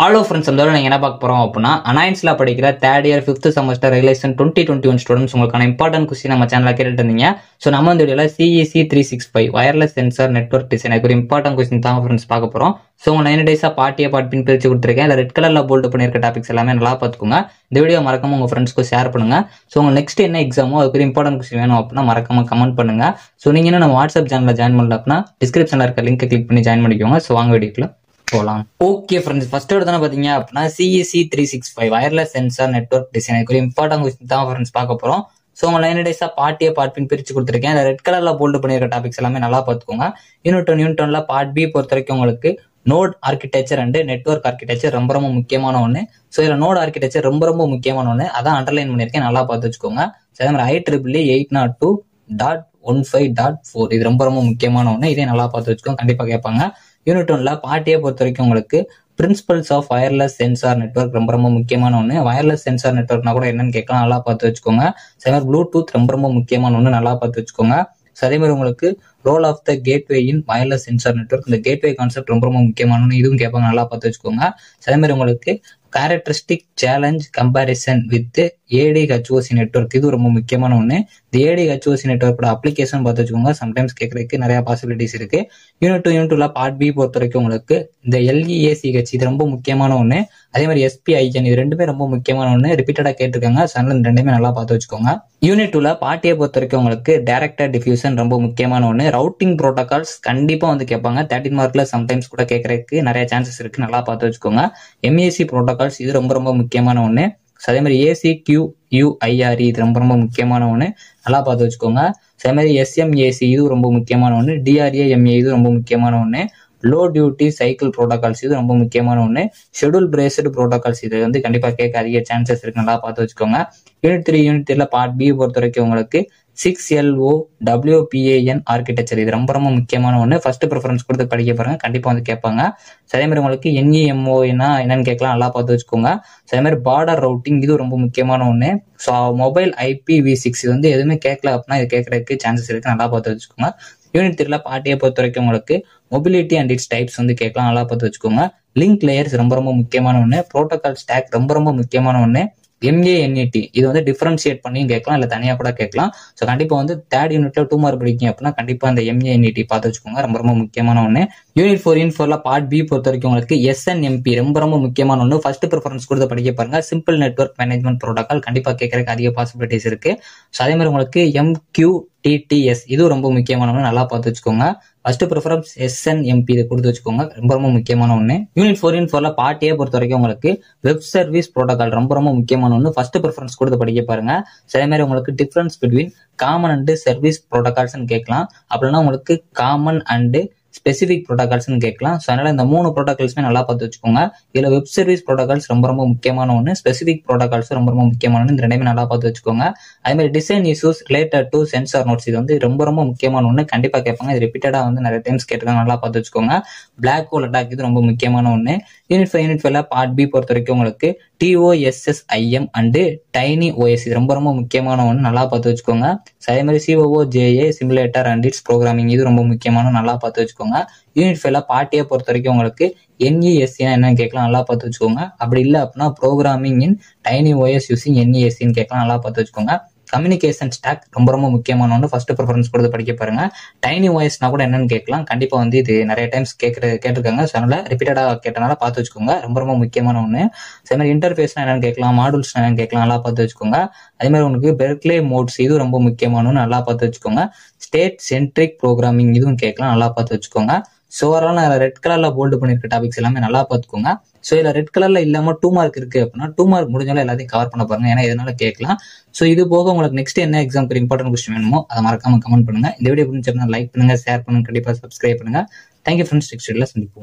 Hello friends, இந்த தடவை என்ன பார்க்க போறோம் அப்படினா அனாயின்ஸ்ல படிக்கிற 3rd year 5th semester regulation 2021 students உங்களுக்கான இம்பார்ட்டன்ட் क्वेश्चन நம்ம சேனல்ல கேட்டுட்டு இருந்தீங்க. சோ நம்ம இந்த வீடியோல CEC365 wireless sensor network design ஒரு இம்பார்ட்டன்ட் क्वेश्चन தான் फ्रेंड्स பார்க்க போறோம். சோ உங்க 9 டேஸா பார்ட் A பார்ட் B பிரிச்சு கொடுத்திருக்கேன். இல்ல ரெட் கலர்ல போல்ட் பண்ணிருக்க டாபிக்ஸ் எல்லாமே நல்லா பாத்துக்கோங்க. இந்த வீடியோ மறக்காம உங்க ஃப்ரெண்ட்ஸ்க்கு ஷேர் பண்ணுங்க. சோ உங்க நெக்ஸ்ட் என்ன எக்ஸாமோ அதுக்கு ஒரு இம்பார்ட்டன்ட் क्वेश्चन வேணும் அப்படினா மறக்காம கமெண்ட் பண்ணுங்க. சோ நீங்க இன்னும் நம்ம வாட்ஸ்அப் சேனல்ல ஜாயின் பண்ணல அப்படினா டிஸ்கிரிப்ஷன்ல இருக்க லிங்கை கிளிக் பண்ணி ஜாயின் பண்ணிக்கோங்க. சோ வாங்க வீடியோக்குள்ள போலாம். ஓகே फ्रेंड्स, ஃபர்ஸ்ட் எடுத்தா பாத்தீங்க அப்படினா CEC365 wireless sensor network design ஒரு இம்பார்ட்டன்ட் क्वेश्चन தான் फ्रेंड्स பார்க்க போறோம். சோ உங்க 9 டேஸா பார்ட் A பார்ட் B பிரிச்சு கொடுத்திருக்கேன். இந்த ரெட் கலர்ல போல்ட் பண்ணிருக்க டாபிக்ஸ் எல்லாமே நல்லா பாத்துக்கோங்க. யூனிட் 1ல பார்ட் B பொறுத்த வரைக்கும் உங்களுக்கு node architecture and network architecture ரொம்ப ரொம்ப முக்கியமான ஒண்ணு. சோ இதுல நோட் ஆர்கிடெக்சர் ரொம்ப ரொம்ப முக்கியமான ஒண்ணு, அதான் அண்டர்லைன் பண்ணிருக்கேன், நல்லா பார்த்து வச்சுக்கோங்க. அதே மாதிரி IEEE 802.15.4 இது ரொம்ப ரொம்ப முக்கியமான ஒண்ணு, இதே நல்லா பார்த்து வச்சுக்கோங்க, கண்டிப்பா கேட்பாங்க. யூனிட் 1ல பார்ட் A பொறுத்த வரைக்கும் உங்களுக்கு principles of wireless sensor network ரொம்ப ரொம்ப முக்கியமான ஒண்ணு. வயர்லெஸ் சென்சார் நெட்வொர்க்னா கூட என்னன்னு கேட்கலாம், நல்லா பார்த்து வச்சுக்கோங்க. அதே மாதிரி ப்ளூடூத் ரொம்ப ரொம்ப முக்கியமான ஒண்ணு, நல்லா பார்த்து வச்சுக்கோங்க. அதே மாதிரி உங்களுக்கு role of the gateway in wireless sensor network, இந்த கேட்வே கான்செப்ட் ரொம்ப ரொம்ப முக்கியமான ஒண்ணு, இதுவும் கேட்பாங்க, நல்லா பார்த்து வச்சுக்கோங்க. அதே மாதிரி உங்களுக்கு characteristic challenge comparison with ADHOC network, இது ரொம்ப முக்கியமான ஒண்ணு. இந்த ADHOC நெட்வொர்க்கோட அப்ளிகேஷன் பார்த்து வச்சுக்கோங்க, சம்டைம்ஸ் கேட்கறதுக்கு நிறைய பாசிபிலிட்டிஸ் இருக்கு. யூனிட் 2ல பார்ட் B பொறுத்த வரைக்கும் உங்களுக்கு இந்த LEACH இது ரொம்ப முக்கியமான ஒண்ணு. அதே மாதிரி SPIN இது ரெண்டுமே ரொம்ப முக்கியமான ஒண்ணு, ரிப்பீட்டடா கேட்டிருக்காங்க. அதனால இந்த ரெண்டுமே நல்லா பார்த்து வச்சுக்கோங்க. யூனிட் 2ல பார்ட் A பொறுத்த வரைக்கும் உங்களுக்கு டைரக்டட் டிஃப்யூஷன் ரொம்ப முக்கியமான ஒண்ணு. ரவுட்டிங் ப்ரோட்டோகால்ஸ் கண்டிப்பா வந்து கேட்பாங்க, 13 மார்க்ல சம்டைம்ஸ் கூட கேட்கறதுக்கு நிறைய சான்சஸ் இருக்கு, நல்லா பார்த்து வச்சுக்கோங்க. MEAC ப்ரோட்டோகால்ஸ் இது ரொம்ப ரொம்ப முக்கியமான ஒண்ணு. அதே மாதிரி ACQUIRE இது ரொம்ப ரொம்ப முக்கியமான ஒண்ணு, நல்லா பார்த்து வச்சுக்கோங்க. அதே மாதிரி SMAC இது ரொம்ப முக்கியமான ஒண்ணு. DRAMA இது ரொம்ப முக்கியமான ஒண்ணு. லோ டியூட்டி சைக்கிள் ப்ரோட்டோகால்ஸ் இது ரொம்ப முக்கியமான ஒண்ணு. ஷெட்யூல் பிரேஸ்டு ப்ரோட்டோகால்ஸ் இது வந்து கண்டிப்பா கேட்க அதிக சான்சஸ் இருக்கு, நல்லா பார்த்து வச்சுக்கோங்க. யூனிட் 3ல பார்ட் B பொறுத்த வரைக்கும் உங்களுக்கு 6LOWPAN ஆர்கிடெக்சர் இது ரொம்ப ரொம்ப முக்கியமான ஒண்ணு. ஃபர்ஸ்ட் ப்ரிஃபரன்ஸ் கொடுத்து படிக்க பாருங்க, கண்டிப்பா வந்து கேட்பாங்க. அதே மாதிரி உங்களுக்கு NEMO என்னன்னு கேட்கலாம், நல்லா பார்த்து வச்சுக்கோங்க. அதே மாதிரி பார்டர் ரவுட்டிங் இது ரொம்ப முக்கியமான ஒண்ணு. ஸோ மொபைல் IPv6 இது வந்து எதுவுமே கேட்கல அப்படின்னா இது கேட்கறதுக்கு சான்சஸ் இருக்கு, நல்லா பார்த்து வச்சுக்கோங்க. யூனிட் 3ல பார்ட் A பொறுத்த வரைக்கும் உங்களுக்கு மொபிலிட்டி அண்ட் இட்ஸ் டைப்ஸ் வந்து கேட்கலாம், நல்லா பார்த்து வச்சுக்கோங்க. லிங்க் லேயர்ஸ் ரொம்ப ரொம்ப முக்கியமான ஒண்ணு. ப்ரோட்டோகால் ஸ்டாக் ரொம்ப ரொம்ப முக்கியமான ஒண்ணு. MANET இது வந்து டிஃபரன்ஷியேட் பண்ணியும் கேட்கலாம், இல்ல தனியா கூட கேட்கலாம். ஸோ கண்டிப்பா வந்து 3rd யூனிட்ல 2 மார்க் படிக்கீங்க அப்படின்னா கண்டிப்பா அந்த MANET பார்த்து வச்சுக்கோங்க, ரொம்ப ரொம்ப முக்கியமான ஒண்ணு. யூனிட் 4ல பார்ட் B பொறுத்த வரைக்கும் உங்களுக்கு SNMP ரொம்ப ரொம்ப முக்கியமான ஒண்ணு. ஃபர்ஸ்ட் ப்ரிஃபரன்ஸ் கொடுத்து படிக்க பாருங்க. சிம்பிள் நெட்வொர்க் மேனேஜ்மெண்ட் ப்ரோட்டோகால் கண்டிப்பா கேட்கறதுக்கு அதிக பாசிபிலிட்டிஸ் இருக்கு. ஸோ அதே மாதிரி உங்களுக்கு MQTTS இது ரொம்ப முக்கியமான ஒண்ணு, நல்லா பார்த்து வச்சுக்கோங்க. ஃபர்ஸ்ட் ப்ரிஃபரன்ஸ் SNMP இது கொடுத்து வச்சுக்கோங்க, ரொம்ப ரொம்ப முக்கியமான ஒண்ணு. யூனிட் 4ல பார்ட் A பொறுத்த வரைக்கும் உங்களுக்கு வெப் சர்வீஸ் ப்ரோட்டோகால் ரொம்ப ரொம்ப முக்கியமான ஒண்ணு. ஃபர்ஸ்ட் ப்ரிஃபரன்ஸ் கொடுத்து படிக்க பாருங்க. அதே மாதிரி உங்களுக்கு difference between common and service protocols கேட்கலாம், அப்படின்னா உங்களுக்கு காமன் அண்ட் ஸ்பெசிபிக் ப்ரோட்டோகால்ஸ் கேட்கலாம். ஸோ அதனால இந்த 3 ப்ரோட்டோகால்ஸுமே நல்லா பார்த்து வச்சுக்கோங்க. இதுல வெப் சர்வீஸ் ப்ரோட்டோகால்ஸ் ரொம்ப ரொம்ப முக்கியமான ஒண்ணு, ஸ்பெசிபிக் ப்ரோட்டோகால்ஸ் ரொம்ப ரொம்ப முக்கியமான ஒண்ணு, இந்த ரெண்டுமே நல்லா பார்த்து வச்சுக்கோங்க. அதே மாதிரி design issues related to sensor notes இது வந்து ரொம்ப ரொம்ப முக்கியமான ஒண்ணு, கண்டிப்பா கேட்பாங்க. இது ரிப்பீட்டடா வந்து நிறைய டைம்ஸ் கேட்டிருக்காங்க, நல்லா பார்த்து வச்சுக்கோங்க. பிளாக் ஹோல் அட்டாக் இது ரொம்ப முக்கியமான ஒண்ணு. யூனிட் 5ல பார்ட் B பொறுத்த வரைக்கும் உங்களுக்கு TOSSIM அண்ட் டைனி OS இது ரொம்ப ரொம்ப முக்கியமான ஒண்ணு, நல்லா பார்த்து வச்சுக்கோங்க. அதே மாதிரி COOJA simulator and it's programming இது ரொம்ப முக்கியமான, நல்லா பார்த்து வச்சுக்கோங்க. யூனிட் 5ல பார்ட் A பொறுத்த வரைக்கும் உங்களுக்கு NESC என்னன்னு கேட்கலாம், நல்லா பார்த்து வச்சுக்கோங்க. அப்படி இல்லை அப்படின்னா ப்ரோக்ராமிங் இன் டைனி OS யூசிங் NESC கேட்கலாம், நல்லா பார்த்து வச்சுக்கோங்க. கம்யூனிகேஷன் ஸ்டாக் ரொம்ப ரொம்ப முக்கியமான ஒன்று, ஃபர்ஸ்ட் ப்ரிஃபரன்ஸ் கொடுத்து படிக்க பாருங்க. டைனி வாய்ஸ்னா கூட என்னன்னு கேட்கலாம், கண்டிப்பா வந்து இது நிறைய டைம்ஸ் கேட்டிருக்காங்க. ஸோ அதனால ரிப்பீட்டடா கேட்டனால பார்த்து வச்சுக்கோங்க, ரொம்ப ரொம்ப முக்கியமான ஒன்று. அதே மாதிரி இன்டர்ஃபேஸ்னா என்னன்னு கேட்கலாம், மாடூல்ஸ் என்னன்னு கேட்கலாம், நல்லா பார்த்து வச்சுக்கோங்க. அதே மாதிரி உங்களுக்கு பெர்க்லே மோட்ஸ் இது ரொம்ப முக்கியமான ஒன்று, நல்லா பார்த்து வச்சுக்கோங்க. ஸ்டேட் சென்ட்ரிக் ப்ரோக்ராமிங் இதுவும் கேட்கலாம், நல்லா பார்த்து வச்சுக்கோங்க. ஸோ ஓவரால் நான் ரெட் கலர்ல போல்டு பண்ணிருக்க டாபிக்ஸ் எல்லாமே நல்லா பார்த்துக்கோங்க. ஸோ இதுல ரெட் கலர்ல இல்லாம 2 மார்க் இருக்கு அப்படின்னா 2 மார்க் முடிஞ்சாலும் எல்லாத்தையும் கவர் பண்ண பாருங்க, ஏன்னா இதனால கேட்கலாம். ஸோ இது போக உங்களுக்கு நெக்ஸ்ட் என்ன எக்ஸாம்க்கு இம்பார்ட்டன்ட் கொஸ்டின் வேணுமோ அதை மறக்காம கமெண்ட் பண்ணுங்க. இந்த வீடியோ பிடிச்சிருந்தா லைக் பண்ணுங்க, ஷேர் பண்ணுங்க, கண்டிப்பா சப்ஸ்கிரைப் பண்ணுங்க. தேங்க்யூ ஃப்ரெண்ட்ஸ், நெக்ஸ்ட் வீடியோல சந்திப்போம்.